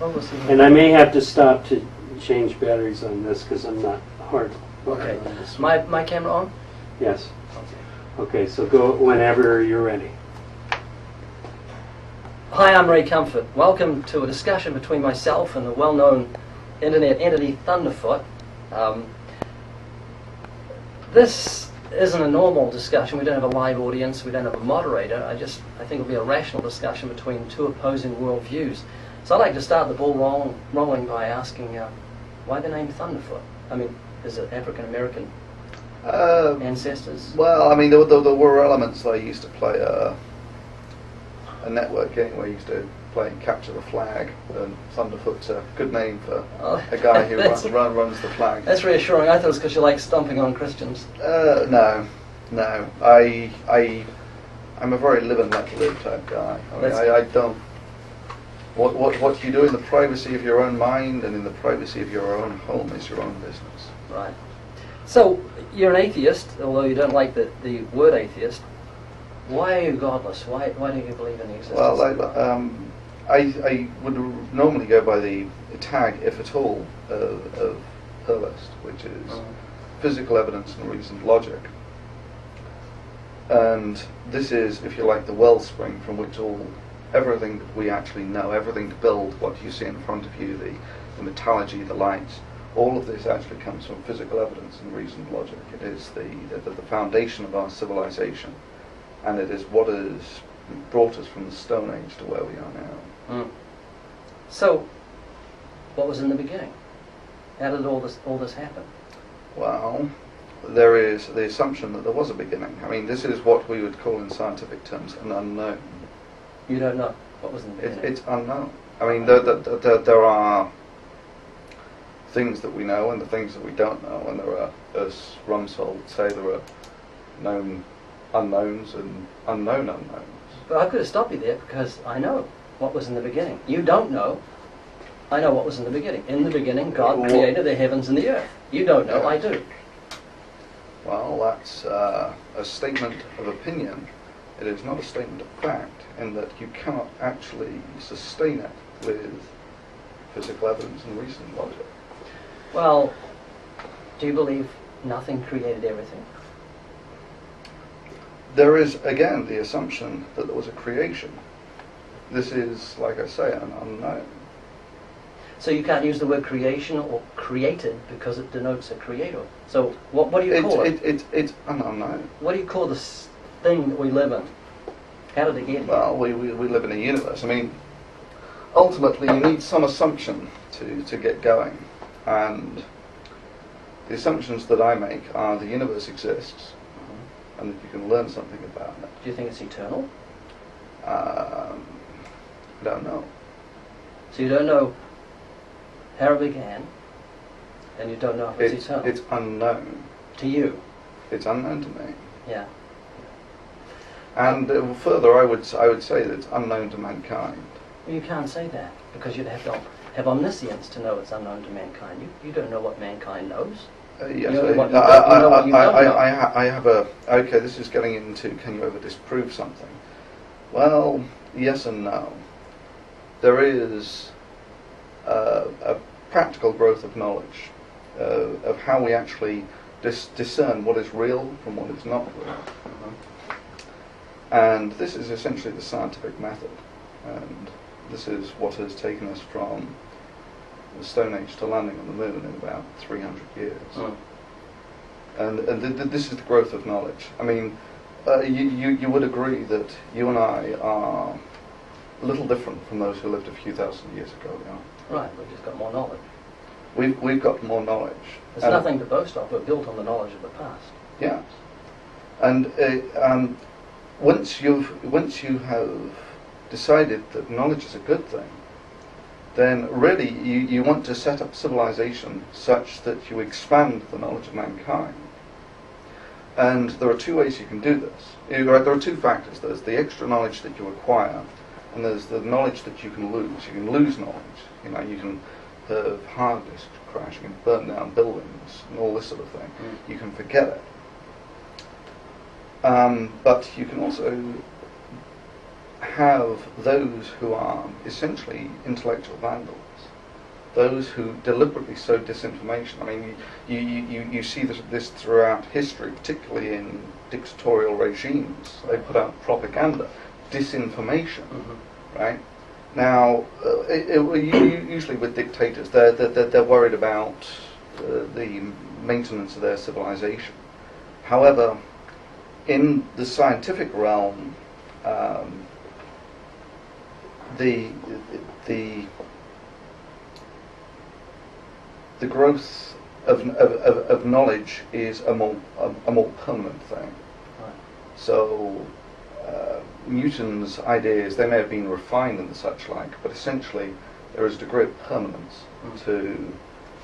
And I may have to stop to change batteries on this because I'm not hard. Okay. On this. My camera on? Yes. Okay. Okay, so go whenever you're ready. Hi, I'm Ray Comfort. Welcome to a discussion between myself and the well-known internet entity Thunderfoot. This isn't a normal discussion. We don't have a live audience. We don't have a moderator. I think it'll be a rational discussion between two opposing worldviews. So I'd like to start the ball rolling by asking why the name Thunderfoot? I mean, is it African-American ancestors? Well, I mean, there were elements. I used to play a network game where I used to play Capture the Flag, and Thunderfoot's a good name for a guy who runs the flag. That's reassuring. I thought it was because you like stomping on Christians. No. I'm a very live and let live type guy. I mean, I don't. What you do in the privacy of your own mind and in the privacy of your own home is your own business. Right. So you're an atheist, although you don't like the word atheist. Why are you godless? Why don't you believe in the existence of God? I would normally go by the tag, if at all, of Hurlist, which is physical evidence and reasoned logic. And this is, if you like, the wellspring from which everything that we actually know, everything to build what you see in front of you, the metallurgy, the lights, all of this actually comes from physical evidence and reasoned logic. It is the foundation of our civilization, and it is what has brought us from the Stone Age to where we are now. So, what was in the beginning? How did all this happen? Well, there is the assumption that there was a beginning. I mean, this is what we would call in scientific terms an unknown. You don't know what was in the beginning? It's unknown. I mean, there are things that we know and the things that we don't know, and there are, as Rumsfeld would say, there are known unknowns and unknown unknowns. But I could have stopped you there because I know what was in the beginning. You don't know. I know what was in the beginning. In the beginning, God created the heavens and the earth. You don't know. I do. Well, that's a statement of opinion. It is not a statement of fact, in that you cannot actually sustain it with physical evidence and reasoned logic. Well, do you believe nothing created everything? There is, again, the assumption that there was a creation. This is, like I say, an unknown. So you can't use the word creation or created because it denotes a creator. So what do you call it? It's an unknown. What do you call this thing that we live in? How did it get here? Well, we live in a universe. I mean, ultimately you need some assumption to get going. And the assumptions that I make are the universe exists, and that you can learn something about it. Do you think it's eternal? I don't know. So you don't know how it began, and you don't know if it's eternal? It's unknown. To you? It's unknown to me. Yeah. And further, I would say that it's unknown to mankind. Well, you can't say that, because you'd have to have omniscience to know it's unknown to mankind. You don't know what mankind knows. Yes, I have a... Okay, this is getting into, can you ever disprove something? Well, yes and no. There is a practical growth of knowledge, of how we actually discern what is real from what is not real. And this is essentially the scientific method. And this is what has taken us from the Stone Age to landing on the moon in about 300 years. And this is the growth of knowledge. I mean, you would agree that you and I are a little different from those who lived a few thousand years ago. Yeah? Right, we've just got more knowledge. We've got more knowledge. There's nothing to boast of. We're built on the knowledge of the past. Yes. And once you have decided that knowledge is a good thing, then really you want to set up civilization such that you expand the knowledge of mankind. And there are two ways you can do this. There are two factors. There's the extra knowledge that you acquire, and there's the knowledge that you can lose. You can lose knowledge. You can have hard disk crash, you can burn down buildings, and all this sort of thing. You can forget it. But you can also have those who are essentially intellectual vandals, those who deliberately sow disinformation. I mean, you see this throughout history, particularly in dictatorial regimes. They put out propaganda, disinformation, right? Now, usually with dictators, they're worried about the maintenance of their civilization. However, in the scientific realm, the growth of knowledge is a more permanent thing. Right. So Newton's ideas, they may have been refined and such like, but essentially there is a degree of permanence to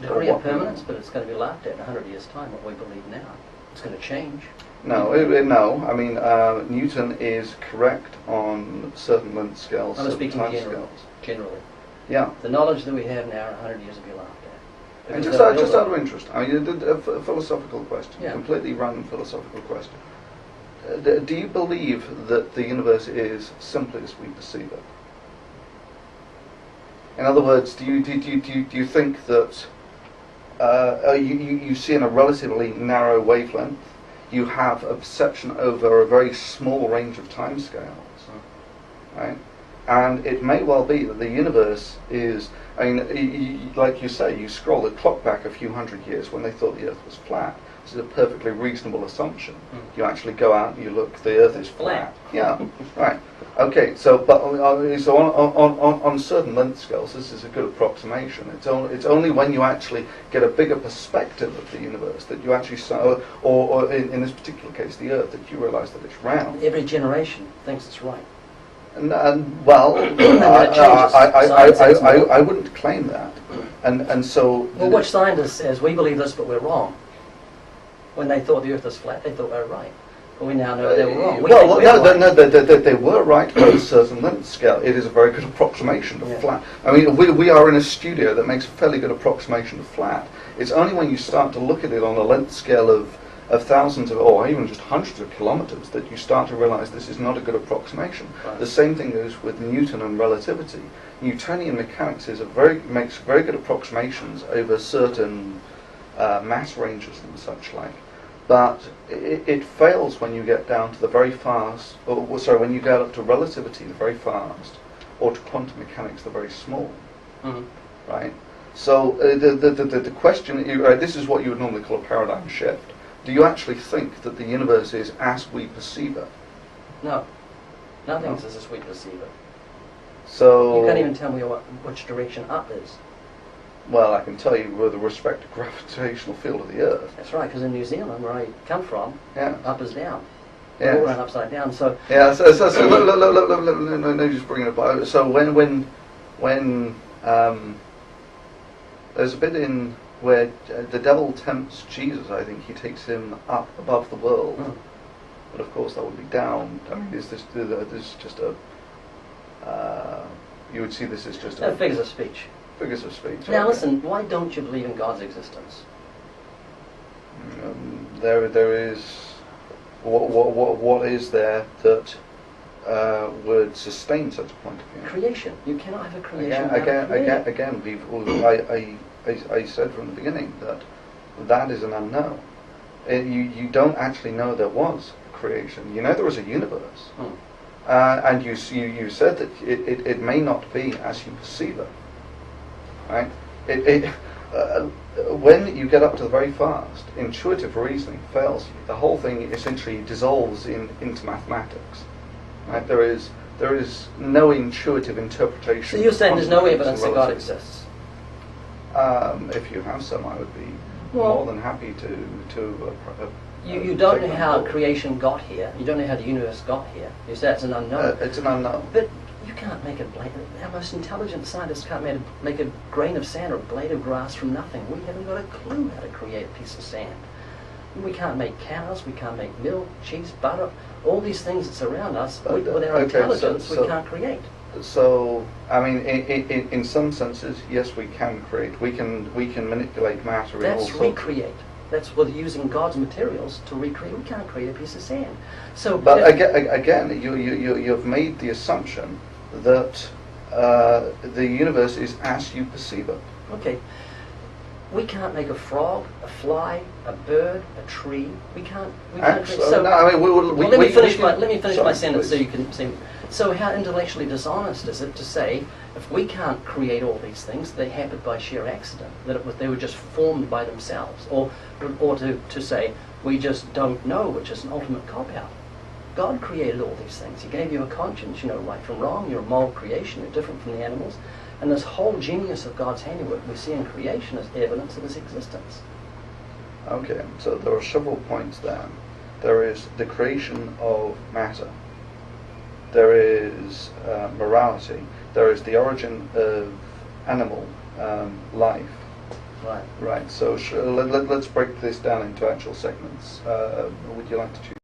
Degree of permanence, but it's going to be laughed at in 100 years' time, what we believe now. It's going to change. No. I mean, Newton is correct on certain length scales, I'm certain speaking time generally. scales. Generally. Yeah. The knowledge that we have now in 100 years will be laughed at. And Because just they'll out of build interest, I mean, a philosophical question, Yeah. completely random philosophical question. Do you believe that the universe is simply as we perceive it? In other words, do you think that you see in a relatively narrow wavelength, you have a perception over a very small range of timescales, right? And it may well be that the universe is, I mean, like you say, you scroll the clock back a few hundred years when they thought the Earth was flat. This is a perfectly reasonable assumption. You actually go out and you look, the Earth is flat. Yeah, right. Okay, so but so on certain length scales, this is a good approximation. It's only when you actually get a bigger perspective of the universe that you actually, or in this particular case, the Earth, that you realise that it's round. Every generation thinks it's right. Well, I wouldn't claim that, and so. Well, which scientist says we believe this, but we're wrong? When they thought the Earth was flat, they thought they were right. But we now know they were wrong. They were right on a certain length scale. It is a very good approximation to flat. I mean, we are in a studio that makes a fairly good approximation to flat. It's only when you start to look at it on a length scale of thousands of, or even just hundreds of kilometers, that you start to realize this is not a good approximation. Right. The same thing goes with Newton and relativity. Newtonian mechanics makes very good approximations over certain mass ranges and such like. But it fails when you get down to the very fast, when you get up to relativity, the very fast, or to quantum mechanics, the very small. Right? So the question, this is what you would normally call a paradigm shift. Do you actually think that the universe is as we perceive it? No. Nothing's as we perceive it. So You can't even tell me which direction up is. Well, I can tell you with respect to gravitational field of the Earth. That's right, because in New Zealand, where I come from, up is down. Yeah. We all run upside down. So yeah. So no, just bringing it up. So when there's a bit in where the devil tempts Jesus, I think he takes him up above the world, but of course that would be down. I mean, this is just a. You would see this as just a figures of speech. Figures of speech. Now listen, why don't you believe in God's existence? There is what is there that would sustain such a point of view? Creation. You cannot have a creation. Again. I said from the beginning that is an unknown. You don't actually know there was creation. You know there was a universe, and you said that it may not be as you perceive it. Right? When you get up to the very fast, intuitive reasoning fails you. The whole thing essentially dissolves into mathematics. Right? There is no intuitive interpretation. So you're saying there's no evidence that God exists? If you have some, I would be more than happy to. You don't know how creation got here. You don't know how the universe got here. You say it's an unknown. It's an unknown. But you can't make our most intelligent scientists can't make a grain of sand or a blade of grass from nothing. We haven't got a clue how to create a piece of sand. We can't make cows, we can't make milk, cheese, butter, all these things that surround us. With our intelligence, we can't create. So, I mean, in some senses, yes, we can create. We can manipulate matter. That's recreate. That's with using God's materials to recreate. We can't create a piece of sand. So, But again, you've made the assumption that the universe is as you perceive it. okay, we can't make a frog, a fly, a bird, a tree. We can't. Actually, create. So, no, I mean, well, let me finish my sorry, sentence so please. you can see. So, how intellectually dishonest is it to say if we can't create all these things, they happened by sheer accident, that they were just formed by themselves, or to say we just don't know, which is an ultimate cop-out. God created all these things. He gave you a conscience, you know right from wrong. You're a moral creation. You're different from the animals, and this whole genius of God's handiwork we see in creation as evidence of His existence. Okay, so there are several points there. There is the creation of matter. There is morality. There is the origin of animal life. Right. Right, so let's break this down into actual segments. Would you like to choose?